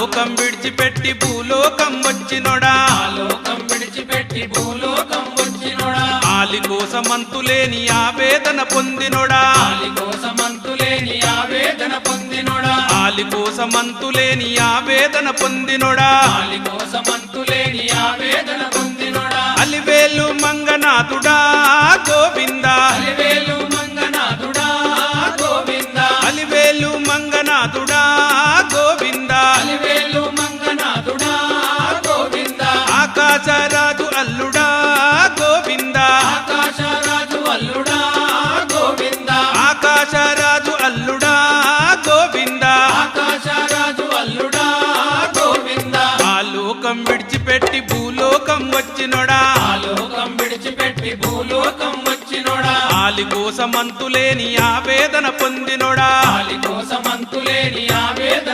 లోకం విడిచిపెట్టి భూలోకం వచ్చినోడా లోకం విడిచిపెట్టి భూలోకం వచ్చినోడా ఆలి కోసమంతులేని ఆవేదన పొందినోడా ఆలి కోసమంతులేని ఆవేదన పొందినోడా ఆలి కోసమంతులేని ఆవేదన పొందినోడా ఆలి కోసమంతులేని ఆవేదన పొందినోడా అలివేలు మంగనాథుడా గోవిందా అలివేలు మంగనాథుడా గోవిందా అలివేలు మంగనాథుడా గోవిందా అలివేలు మంగనాథుడా గోవిందా ఆకాశరాజు అల్లుడా గోవిందా ఆకాశరాజు అల్లుడా గోవిందా ఆకాశరాజు అల్లుడా గోవిందా ఆకాశరాజు అల్లుడా గోవిందా ఆ లోకం విడిచిపెట్టి భూలోకం వచ్చినోడా లోకం విడిచిపెట్టి భూలోకం వచ్చినోడా ఆలి కోసమంతులేని ఆవేదన పొందినోడా ఆలి కోసమంతులేని ఆవేదన